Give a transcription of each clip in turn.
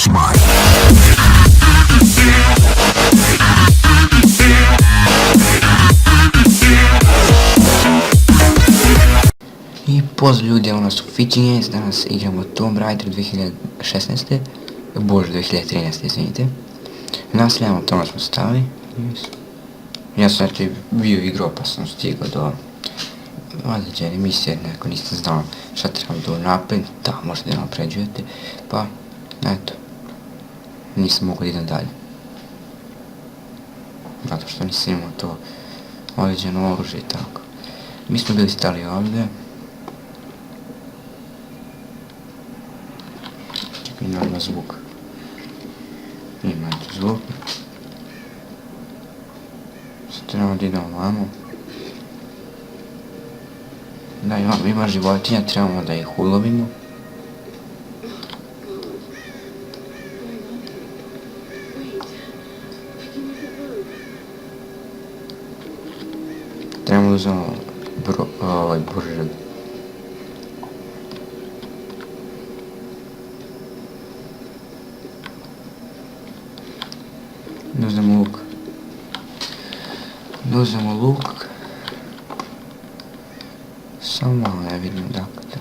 Koszmar. I pozdrav ljudi, ovo su Fitchingens, danas igramo Tomb Raider 2016. Bože, 2013, izvinite. Nastavljamo, tamo smo stali. Ja sam bio igrao pa sam stigao do određene misije, neko niste znali šta trebam do napred, da možete da napređujete, pa eto, nisam mogu da idem dalje. Zato što nisam imao to određeno oružje i tako. Mi smo bili stali ovdje. Čekaj, ima zvuk. Ima eto zvuk. Sad trebamo da idemo vamo. Da, ima životinja, trebamo da ih ulovimo. Trebamo da uzmemo buržet. Da uzmemo luk. Da uzmemo luk. Samo malo ne vidim dakle.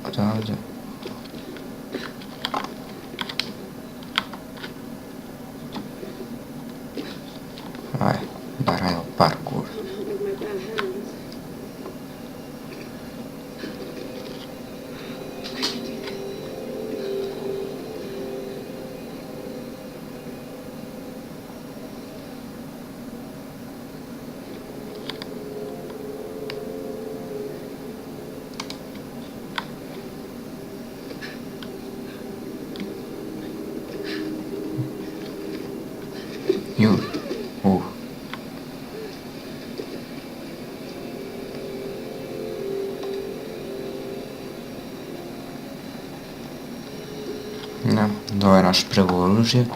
Odavde. Aj, da radimo parkour. Ju, Da, to je naše prvo oružje.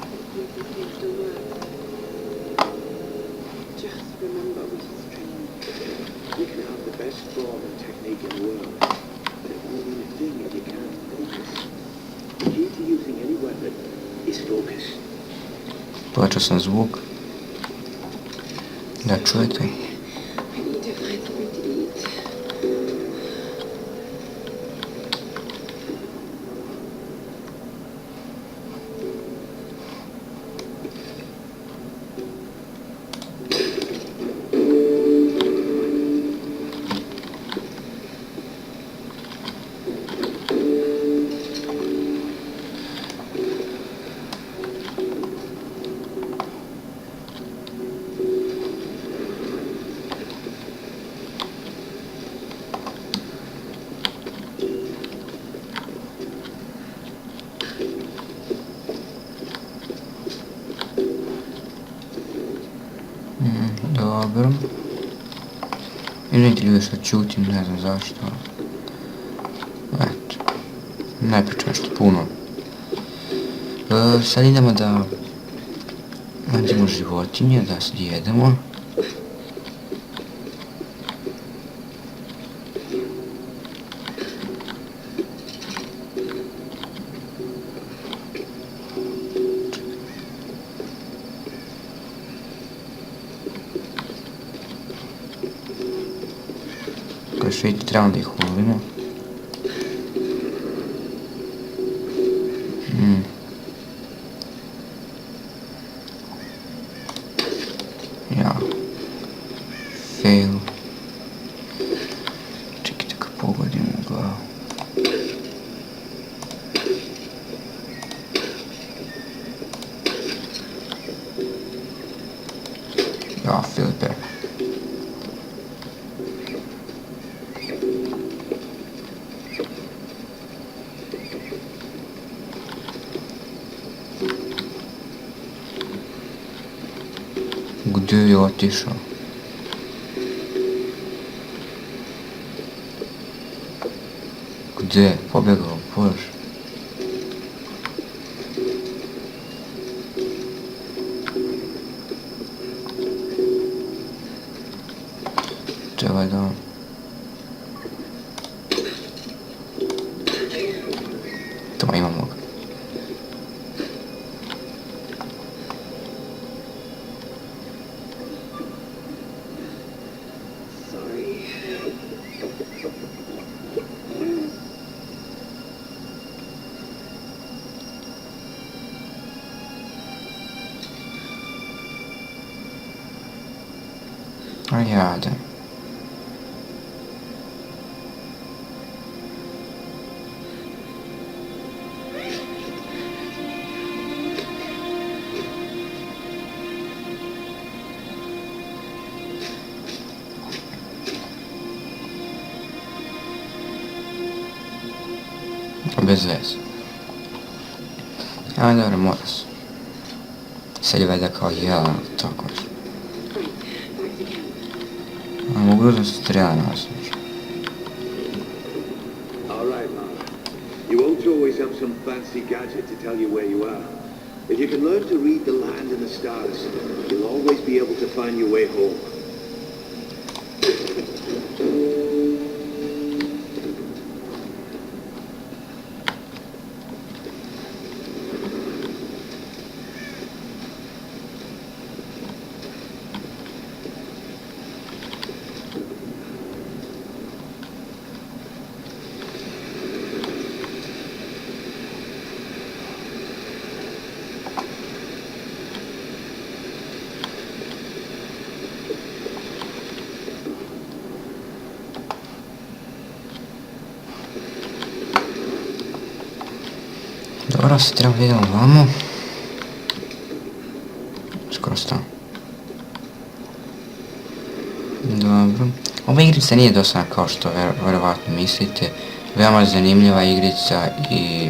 Povećao sam zvuk da čujete. Dobro. Izvinite ljudi što čutim, ne znam zašto. Eto. Ne pričam što puno. Sad idemo da nađemo životinje, da se jedemo. Kao što vidite, trebamo da ih ulovimo. Ja. Fail. Čekajte kad pogodim u glavu. Ja, Filipe. Gdje je otišao? Gdje je pobjegao, Bože? Treba da... Tamo imamo ga. jade. Bez veze. Ali dobro, mora se. Sad je valjda kao jela, tako što. A mogu da se treba nasliš. Alright, Lara. You won't always have some fancy gadget to tell you where you are. If you can learn to read the land and the stars, you'll always be able to find your way home. Dobro, se treba da idemo ovamo. Skoro sto. Dobro. Ova igrica nije dosadna kao što verovatno mislite. Veoma zanimljiva igrica i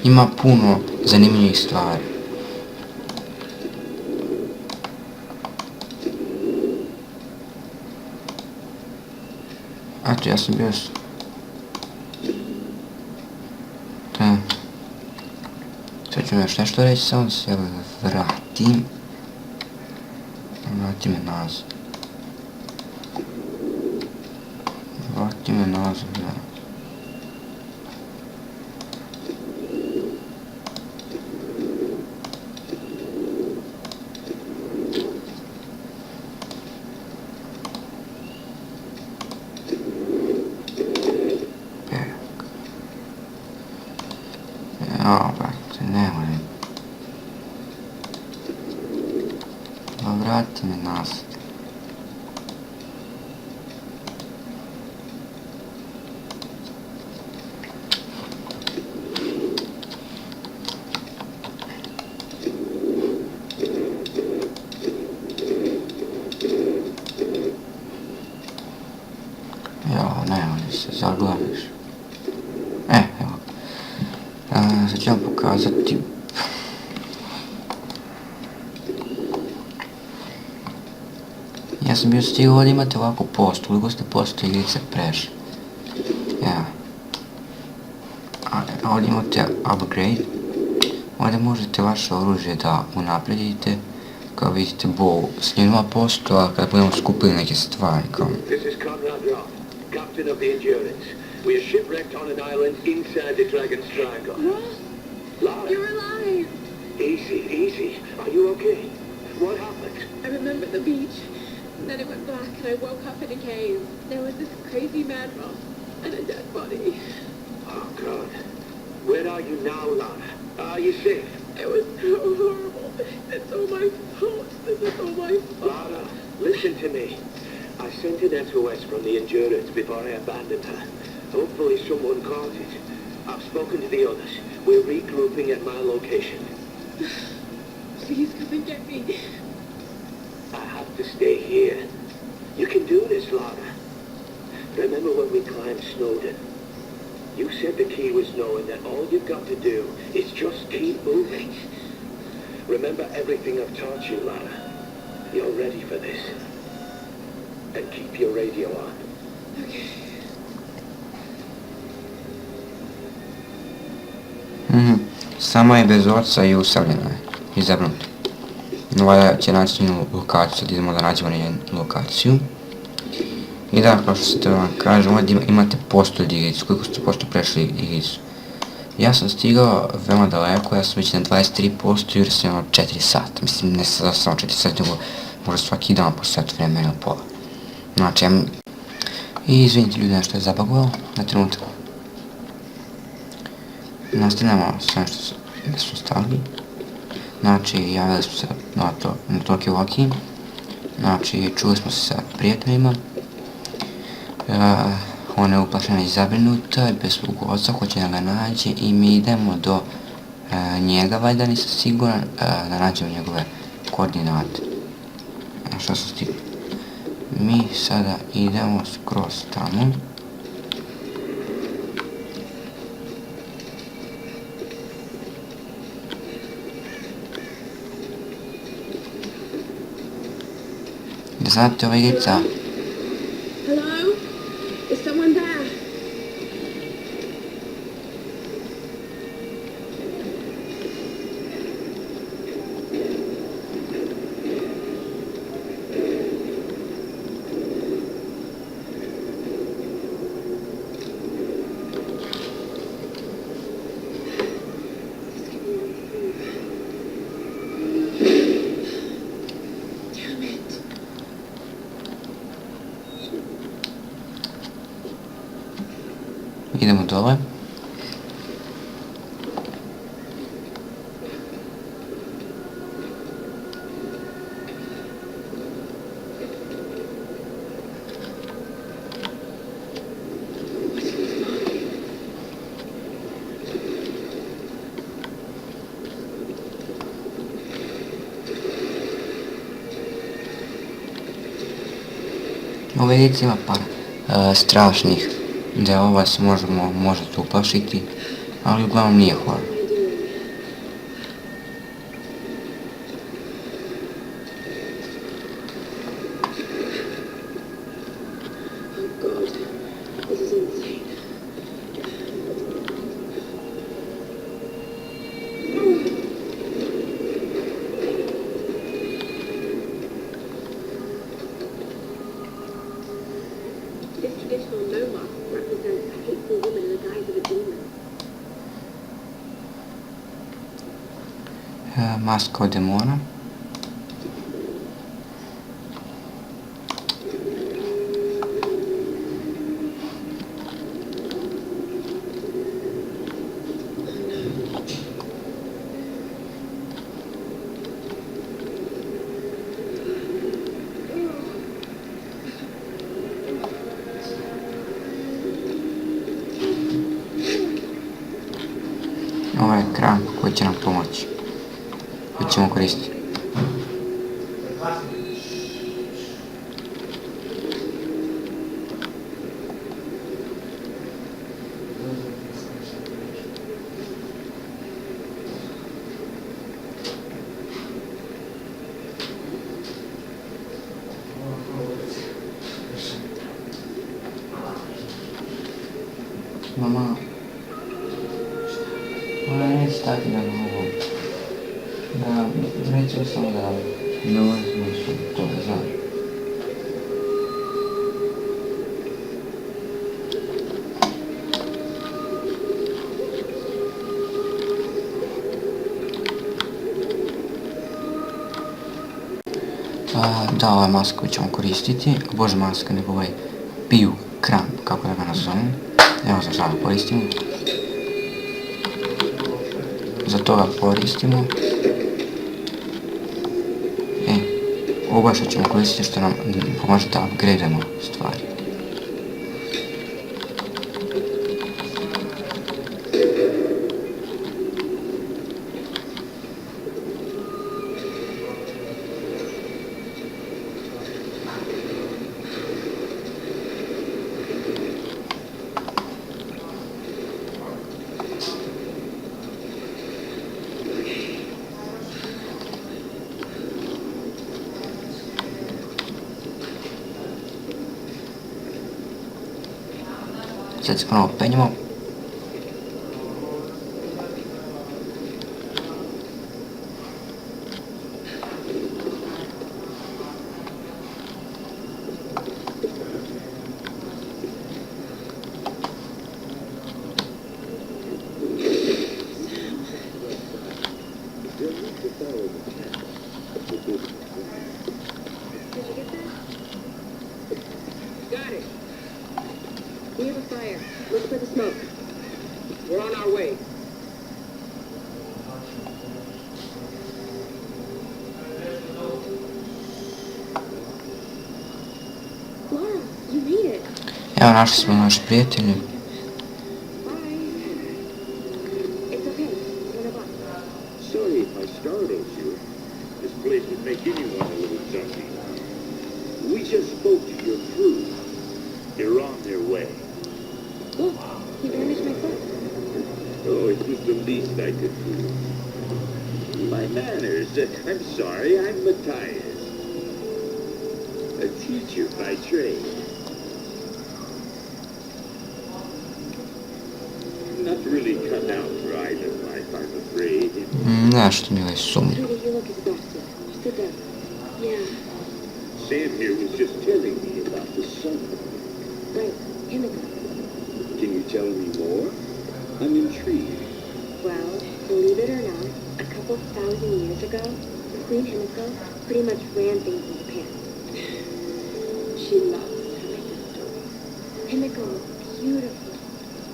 ima puno zanimljivih stvari. Eto, ja sam bio... Sad ću još nešto reći, samo da se vratim. Vrati me nazad. Vrati me nazad, da. Jao, brate, nemoj. Vrati me nazad. Jao, nemoj se zaglaviš. Evo. Sad ću vam pokazati. Ja sam bio stigao ovdje imate ovako post, koliko ste posto igrice prešli. Evo. A ovdje imate upgrade. Ovdje možete vaše oružje da unapredite. Kao vidite bow s njima posto, a kada budemo skupili neke stvari kao... This is Conrad Roth, captain of the Endurance. We are shipwrecked on an island inside the Dragon's Triangle. Lara, You're alive! easy. Are you okay? What happened? I remember the beach. Then it went black and I woke up in a cave. There was this crazy man Roth and a dead body. Oh, God. Where are you now, Lara? Are you safe? It was so horrible. It's all my fault. This is all my fault. Lara, listen to me. I sent an SOS from the Endurance before I abandoned her. Hopefully someone caught it. I've spoken to the others. We're regrouping at my location. Please come and get me. I have to stay here. You can do this, Lara. Remember when we climbed Snowden? You said the key was knowing that all you've got to do is just keep moving. Remember everything I've taught you, Lara. You're ready for this. And keep your radio on. Okay. Sama je bez oca i usamljena je. Izabrnuta. Valjda će naći njenu lokaciju, sad idemo da nađemo njenu lokaciju. I da, kao što se vam kažem, ovdje imate posto igricu, koliko ste posto prešli igricu. Ja sam stigao veoma daleko, ja sam već na 23% jer sam imao 4 sata. Mislim, ne samo 4 sata, nego možda svaki dan po satu vremena ili pola. Znači, i izvinite ljudi, nešto je zabagovalo na trenutak. Nastavljamo sve što smo stavili. Znači, javili smo se na Tokyo Walkie. Znači, čuli smo se sa prijateljima. Ona je uplašena i zabrinuta, bez svog oca, hoće da ga nađe i mi idemo do njega, valjda nisam siguran, da nađemo njegove koordinate. Što su stigli? Mi sada idemo skroz tamo. Da znate, ova igrica... Hello? Is someone there? Damn it. Idemo dole. Ova igrica ima par strašnih delova, se možete uplašiti, ali uglavnom nije horor. Oh God, this is insane. This traditional no mask represents a hateful woman in the guise of a demon. Maska od demona. Ovo je kran koji će nam pomoći, koji ćemo koristiti. Mama, ona neće stati da mogu. Da, neću samo da ne ulazim u to, da znaš. Da, ova maska koju ćemo koristiti, bože maska, nego ovaj piju kran, kako da ga nazovem. Evo za sada koristimo. Za to ga koristimo. Ovo što ćemo koristiti što nam pomaže da upgradeamo stvari. Sad se ponovo penjemo. Got it. We have a fire. Look for the smoke. We're on our way. Evo, našli smo naše prijatelje. Bye. It's okay. One of us. Sorry if I startled you. This place would make anyone a little jumpy. We just spoke to your crew. They're on their way. Look, he vanished my foot. Oh, it was the least I could do. My manners. I'm sorry, I'm Matthias. A teacher by trade. Not really cut out for island life, I'm afraid. Nešto mi je sumnje. Sweetie, you look exhausted. Sit down. Yeah, Sam here was just telling me about the sun. right. Himiko. Can you tell me more? I'm intrigued. Well, believe it or not, a couple thousand years ago, Queen Himiko pretty much ran things in Japan. She loves telling the story. Himiko was beautiful,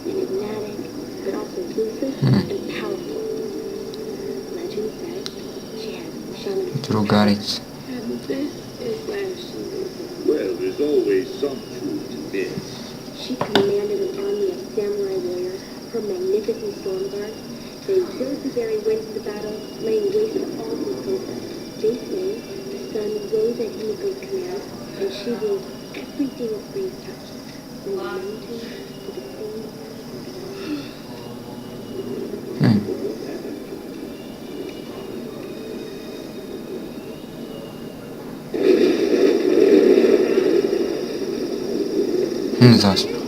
enigmatic, but also lucid and powerful. Legend says she had shamanistic Drugarica. and this is where she lives. Well, there's always some truth to this. She commanded an army of samurai warriors, her magnificent storm guard. They killed the very winds of the battle, laying waste to all who opposed them. They say the sun rose at Himiko's command, and she ruled everything its rays touched, from the mountains to the sea. Zaspał.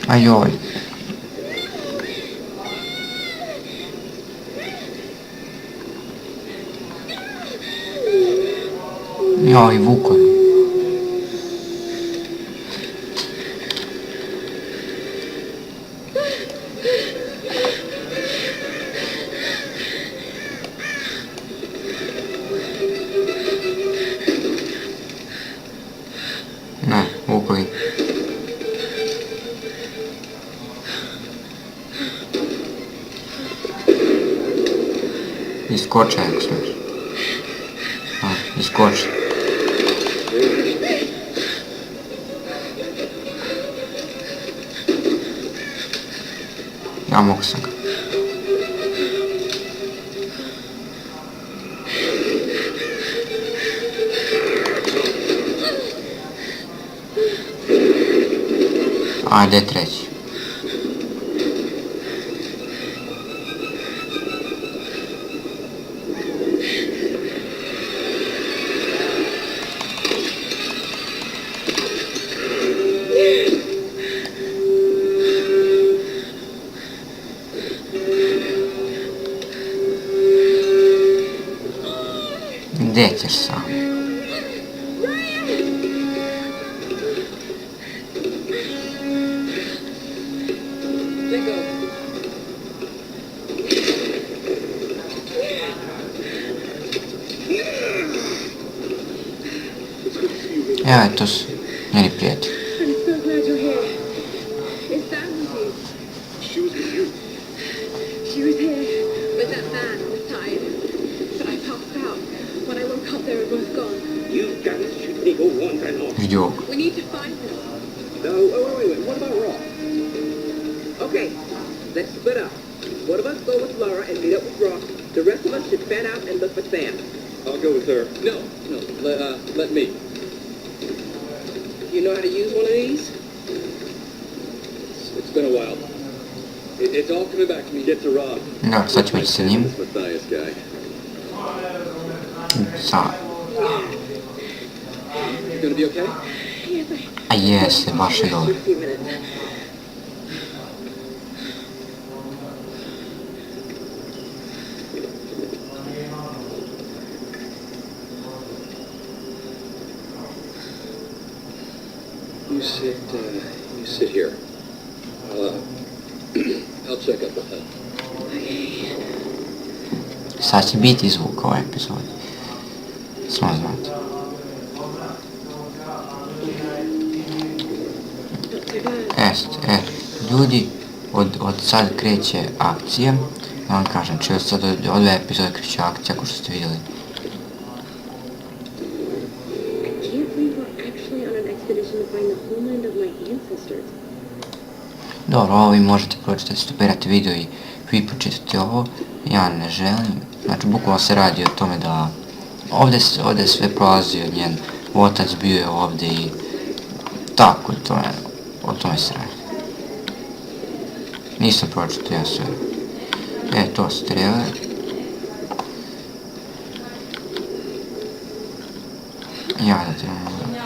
Ajoj. Joj, vukovi. Ne, vukovi. Iskoče, ako smiješ. A, iskoči. Ja mogu sam ga. Ajde, treći. Gdje ćeš sam? Let go. Evo, to su njeni prijatelji. I'm so glad you're here. Is Sam with you? She was with you. She was here, but that man was tied. But I passed out. When I woke up, they were both gone. You guys should take a wander now. Vidio ovo. We need to find them. No, wait. What about Ross? Okay, let's split up. One of us go with Laura and meet up with Ross. The rest of us should fan out and look for Sam. I'll go with her. No, let me. You know how to use one of these? It's been a while. It's all coming back to me. Get to Rob. Da, sad ćemo ići sa njim. This Matthias guy. Sad. You gonna be okay? Yes, A jeste, baš je dobro. 60 minutes. You sit here. I'll check up with her. Sad će biti zvuk ovaj epizod. Samo znate. not too bad. Jest, ljudi, od sad kreće akcija. Ja vam kažem, če od sad od ove epizode kreće akcija, ako što ste vidjeli. I can't believe we're actually on an expedition to find the homeland of my ancestors. Dobro, ovo vi možete pročitati, stopirati video i vi pročitate ovo. Ja ne želim. Znači, bukvalno se radi o tome da ovdje je sve prolazio njen otac, bio je ovdje i tako, o tome se radi. Nisam pročitao ja sve. To su trailer. Ja da trebam da...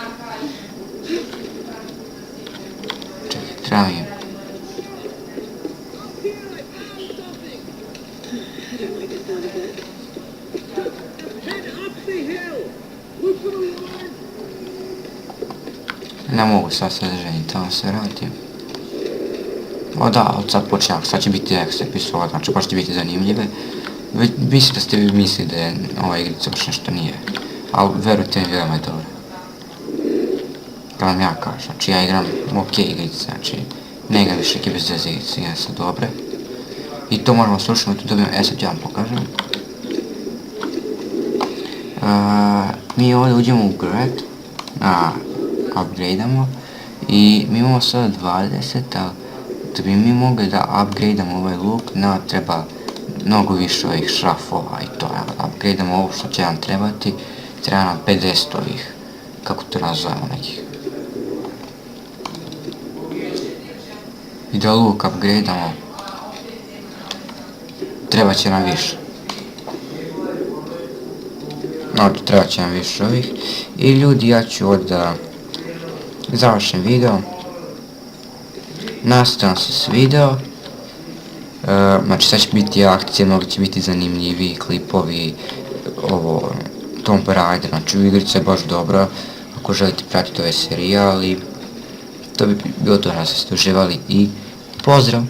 Čekaj, treba mi... Ne mogu sad sadržanje, tamo se vratim. O da, od sad počinjak, sad će biti ekstra epizoda, znači baš će biti zanimljive. Mislim da ste vi mislili da je ova igrica baš nešto nije. Ali verujte mi, veoma je dobro. Kad vam ja kažem, znači ja igram ok igrice, znači ne igram više neke bez veze igrice, igrice su dobre. I to možemo slučajno tu dobijemo, sad ja vam pokažem. Mi ovdje uđemo u grad, upgradeamo i mi imamo sada 20, ali da bi mi mogli da upgradeamo ovaj luk, nama treba mnogo više ovih šrafova i to, upgradeamo ovo što će nam trebati, treba nam 50 ovih, kako to nazovemo nekih. I da luk upgradeamo, treba će nam više. Znači, treba će nam više ovih. I ljudi, ja ću ovdje da završim video. Nastavljam se s video. Znači, sad će biti akcije, mnogo će biti zanimljivi klipovi, ovo, Tomb Raider, znači igrica je baš dobra, ako želite pratiti ove serijali. To bi bilo to, nas ste uživali i pozdrav!